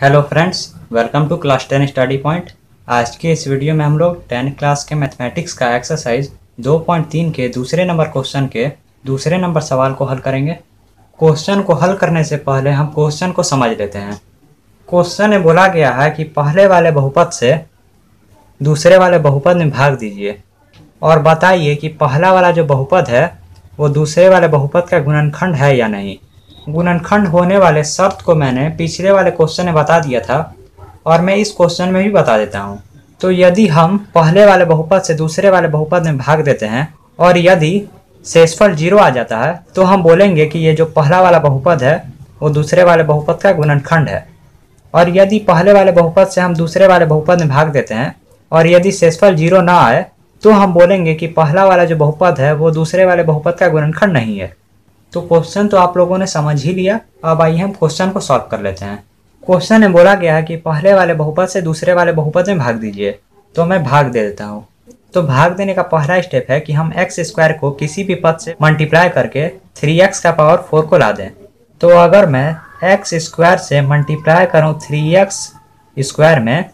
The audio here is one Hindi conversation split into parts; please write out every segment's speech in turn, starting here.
Hello friends, welcome to class 10 study point. आज के इस वीडियो में हम लोग 10 क्लास के मैथमेटिक्स का एक्सरसाइज 2.3 के दूसरे नंबर क्वेश्चन के दूसरे नंबर सवाल को हल करेंगे। क्वेश्चन को हल करने से पहले हम क्वेश्चन को समझ लेते हैं। क्वेश्चन में बोला गया है कि पहले वाले बहुपद से दूसरे वाले बहुपद में भाग दीजिए और बताइए कि पहला वाला जो बहुपद है वो दूसरे वाले बहुपद का गुणनखंड है या नहीं। गुणनखंड होने वाले शर्त को मैंने पिछले वाले क्वेश्चन में बता दिया था और मैं इस क्वेश्चन में भी बता देता हूँ। तो यदि हम पहले वाले बहुपद से दूसरे वाले बहुपद में भाग देते हैं और यदि शेषफल 0 आ जाता है तो हम बोलेंगे कि ये जो पहला वाला बहुपद है वो दूसरे वाले बहुपद का गुणनखंड है। और यदि पहले वाले बहुपद से हम दूसरे वाले बहुपद में भाग देते हैं और यदि शेषफल 0 ना आए तो हम बोलेंगे कि पहला वाला जो बहुपद है वो दूसरे वाले बहुपद का गुणनखंड नहीं है। तो क्वेश्चन तो आप लोगों ने समझ ही लिया। अब आइए हम क्वेश्चन को सॉल्व कर लेते हैं। क्वेश्चन में बोला गया है कि पहले वाले बहुपद से दूसरे वाले बहुपद में भाग दीजिए, तो मैं भाग दे देता हूँ। तो भाग देने का पहला स्टेप है कि हम एक्स स्क्वायर को किसी भी पद से मल्टीप्लाई करके 3x का पावर 4 को ला दें। तो अगर मैं एक्स स्क्वायर से मल्टीप्लाई करूँ 3x स्क्वायर में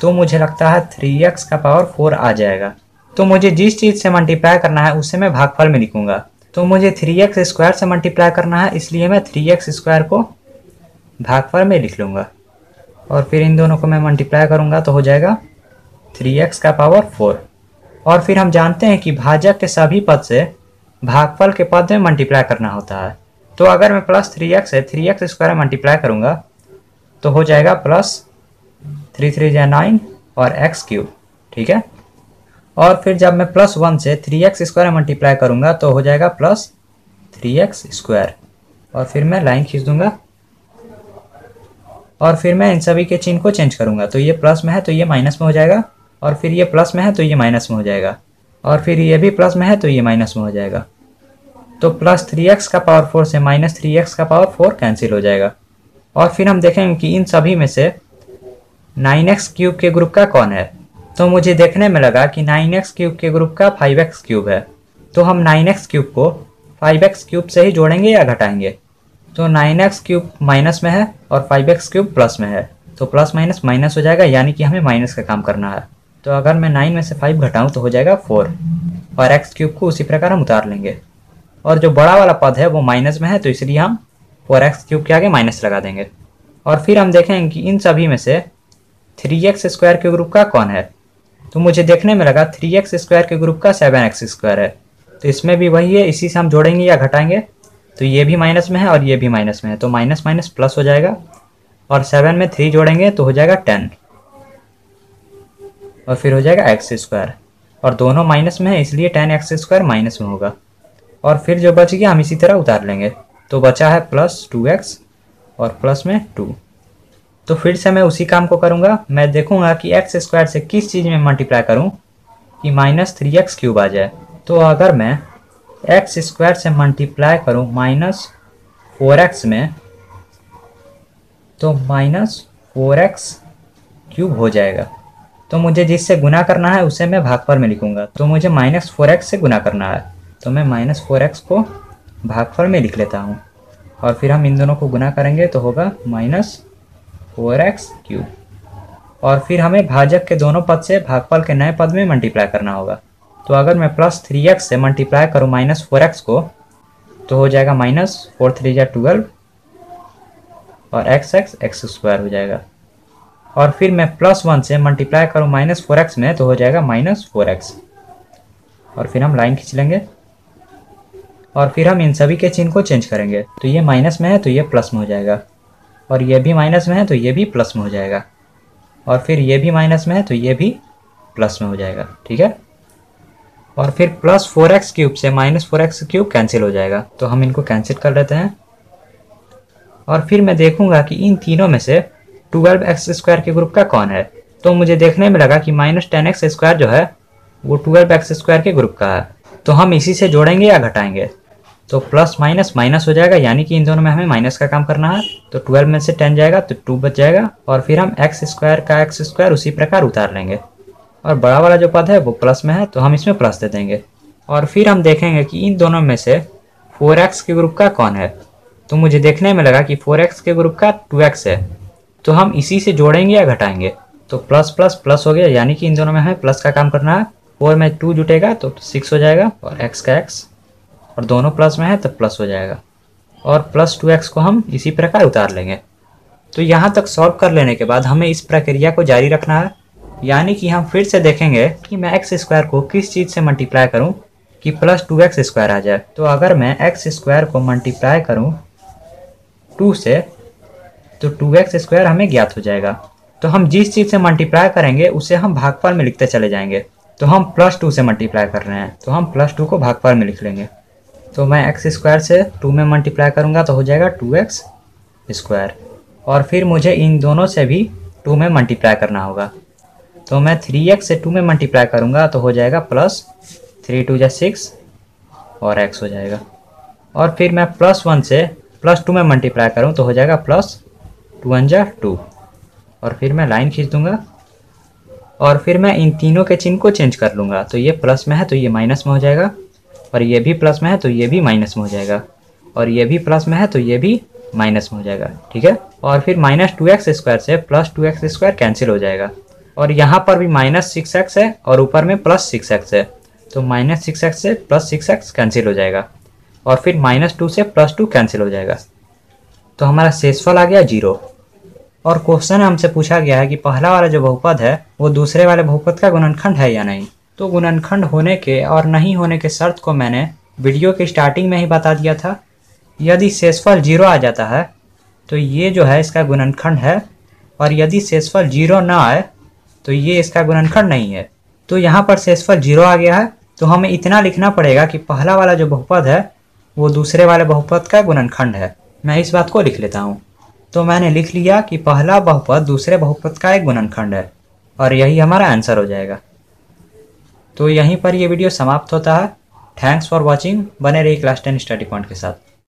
तो मुझे लगता है 3x का पावर 4 आ जाएगा। तो मुझे जिस चीज़ से मल्टीप्लाई करना है उसे मैं भागफल में लिखूंगा। तो मुझे 3x स्क्वायर से मल्टीप्लाई करना है, इसलिए मैं 3x स्क्वायर को भागफल में लिख लूँगा और फिर इन दोनों को मैं मल्टीप्लाई करूँगा तो हो जाएगा 3x का पावर 4। और फिर हम जानते हैं कि भाजक के सभी पद से भागफल के पद में मल्टीप्लाई करना होता है। तो अगर मैं प्लस 3x से 3x स्क्वायर मल्टीप्लाई करूँगा तो हो जाएगा प्लस 3 3 9 और x क्यूब, ठीक है। और फिर जब मैं प्लस 1 से 3x स्क्वायर मल्टीप्लाई करूँगा तो हो जाएगा प्लस 3x स्क्वायर और फिर मैं लाइन खींच दूंगा और फिर मैं इन सभी के चिन्ह को चेंज करूँगा। तो ये प्लस में है तो ये माइनस में हो जाएगा और फिर ये प्लस में है तो ये माइनस में हो जाएगा और फिर ये भी प्लस में है तो ये माइनस में हो जाएगा। तो प्लस 3x का पावर 4 से माइनस 3x का पावर 4 कैंसिल हो जाएगा। और फिर हम देखेंगे कि इन सभी में से 9x क्यूब के ग्रुप का कौन है। तो मुझे देखने में लगा कि 9x क्यूब के ग्रुप का 5x क्यूब है। तो हम 9x क्यूब को 5x क्यूब से ही जोड़ेंगे या घटाएंगे। तो 9x क्यूब माइनस में है और 5x क्यूब प्लस में है, तो प्लस माइनस माइनस हो जाएगा, यानी कि हमें माइनस का काम करना है। तो अगर मैं 9 में से 5 घटाऊँ तो हो जाएगा 4 और x क्यूब को उसी प्रकार हम उतार लेंगे। और जो बड़ा वाला पद है वो माइनस में है तो इसलिए हम 4x क्यूब के आगे माइनस लगा देंगे। और फिर हम देखेंगे कि इन सभी में से 3x स्क्वायर के ग्रुप का कौन है। तो मुझे देखने में लगा 3x स्क्वायर के ग्रुप का 7x स्क्वायर है। तो इसमें भी वही है, इसी से हम जोड़ेंगे या घटाएंगे। तो ये भी माइनस में है और ये भी माइनस में है, तो माइनस माइनस प्लस हो जाएगा और 7 में 3 जोड़ेंगे तो हो जाएगा 10 और फिर हो जाएगा x स्क्वायर और दोनों माइनस में है इसलिए 10x स्क्वायर माइनस में होगा। और फिर जो बच गया हम इसी तरह उतार लेंगे। तो बचा है प्लस 2x और प्लस में 2। तो फिर से मैं उसी काम को करूँगा। मैं देखूँगा कि एक्स स्क्वायर से किस चीज़ में मल्टीप्लाई करूँ कि माइनस 3x क्यूब आ जाए। तो अगर मैं एक्स स्क्वायर से मल्टीप्लाई करूँ माइनस 4x में तो माइनस 4x क्यूब हो जाएगा। तो मुझे जिससे गुना करना है उसे मैं भागफल में लिखूँगा। तो मुझे माइनस 4x से गुना करना है, तो मैं माइनस 4x को भागफल में लिख लेता हूँ और फिर हम इन दोनों को गुना करेंगे तो होगा माइनस 4x क्यूब। और फिर हमें भाजक के दोनों पद से भागफल के नए पद में मल्टीप्लाई करना होगा। तो अगर मैं प्लस 3x से मल्टीप्लाई करूँ माइनस 4x को तो हो जाएगा माइनस 4 3 12 और x स्क्वायर हो जाएगा। और फिर मैं प्लस 1 से मल्टीप्लाई करूँ माइनस 4x में तो हो जाएगा माइनस 4x और फिर हम लाइन खींच लेंगे और फिर हम इन सभी के चिन्ह को चेंज करेंगे। तो ये माइनस में है तो ये प्लस में हो जाएगा और ये भी माइनस में है तो ये भी प्लस में हो जाएगा और फिर ये भी माइनस में है तो ये भी प्लस में हो जाएगा, ठीक है। और फिर प्लस 4x क्यूब से माइनस 4x क्यूब कैंसिल हो जाएगा, तो हम इनको कैंसिल कर लेते हैं। और फिर मैं देखूंगा कि इन तीनों में से 12x स्क्वायर के ग्रुप का कौन है। तो मुझे देखने में लगा कि माइनस 10x स्क्वायर जो है वो 12x स्क्वायर के ग्रुप का है। तो हम इसी से जोड़ेंगे या घटाएंगे। तो प्लस माइनस माइनस हो जाएगा, यानी कि इन दोनों में हमें माइनस का काम करना है। तो 12 में से 10 जाएगा तो 2 बच जाएगा और फिर हम x स्क्वायर का x स्क्वायर उसी प्रकार उतार लेंगे। और बड़ा वाला जो पद है वो प्लस में है तो हम इसमें प्लस दे देंगे। और फिर हम देखेंगे कि इन दोनों में से 4x के ग्रुप का कौन है। तो मुझे देखने में लगा कि 4x के ग्रुप का 2x है तो हम इसी से जोड़ेंगे या घटाएंगे। तो प्लस प्लस प्लस हो गया, यानी कि इन दोनों में हमें प्लस का काम करना है। 4 में 2 जुटेगा तो 6 हो जाएगा, और x का x, और दोनों प्लस में है तो प्लस हो जाएगा, और प्लस 2x को हम इसी प्रकार उतार लेंगे। तो यहाँ तक सॉल्व कर लेने के बाद हमें इस प्रक्रिया को जारी रखना है, यानी कि हम फिर से देखेंगे कि मैं एक्स स्क्वायर को किस चीज़ से मल्टीप्लाई करूँ कि प्लस 2x स्क्वायर आ जाए। तो अगर मैं एक्स स्क्वायर को मल्टीप्लाई करूँ 2 से, तो 2x स्क्वायर हमें ज्ञात हो जाएगा। तो हम जिस चीज़ से मल्टीप्लाई करेंगे उसे हम भागफल में लिखते चले जाएंगे। तो हम प्लस 2 से मल्टीप्लाई कर रहे हैं, तो हम प्लस 2 को भागफल में लिख लेंगे। तो मैं एक्स स्क्वायर से 2 में मल्टीप्लाई करूँगा तो हो जाएगा 2x स्क्वायर, और फिर मुझे इन दोनों से भी 2 में मल्टीप्लाई करना होगा। तो मैं 3x से 2 में मल्टीप्लाई करूँगा तो हो जाएगा प्लस 3 2 6 और x हो जाएगा। और फिर मैं प्लस 1 से प्लस 2 में मल्टीप्लाई करूँ तो हो जाएगा प्लस 2 1 2, और फिर मैं लाइन खींच दूँगा, और फिर मैं इन तीनों के चिन्ह को चेंज कर लूँगा। तो ये प्लस में है तो ये माइनस में हो जाएगा, और ये भी प्लस में है तो ये भी माइनस में हो जाएगा, और ये भी प्लस में है तो ये भी माइनस में हो जाएगा। ठीक है, और फिर माइनस 2x स्क्वायर से प्लस 2x स्क्वायर कैंसिल हो जाएगा, और यहाँ पर भी माइनस 6x है और ऊपर में प्लस 6x है, तो माइनस 6x से प्लस 6x कैंसिल हो जाएगा, और फिर माइनस 2 से प्लस 2 कैंसिल हो जाएगा। तो हमारा शेषफल आ गया 0। और क्वेश्चन हमसे पूछा गया है कि पहला वाला जो बहुपद है वो दूसरे वाले बहुपद का गुणनखंड है या नहीं। तो गुणनखंड होने के और नहीं होने के शर्त को मैंने वीडियो की स्टार्टिंग में ही बता दिया था। यदि शेषफल 0 आ जाता है तो ये जो है इसका गुणनखंड है, और यदि शेषफल 0 ना आए तो ये इसका गुणनखंड नहीं है। तो यहाँ पर शेषफल 0 आ गया है, तो हमें इतना लिखना पड़ेगा कि पहला वाला जो बहुपद है वो दूसरे वाले बहुपद का गुणनखंड है। मैं इस बात को लिख लेता हूँ। तो मैंने लिख लिया कि पहला बहुपद दूसरे बहुपद का एक गुणनखंड है, और यही हमारा आंसर हो जाएगा। तो यहीं पर ये वीडियो समाप्त होता है। Thanks for watching. बने रहिए क्लास 10 स्टडी पॉइंट के साथ।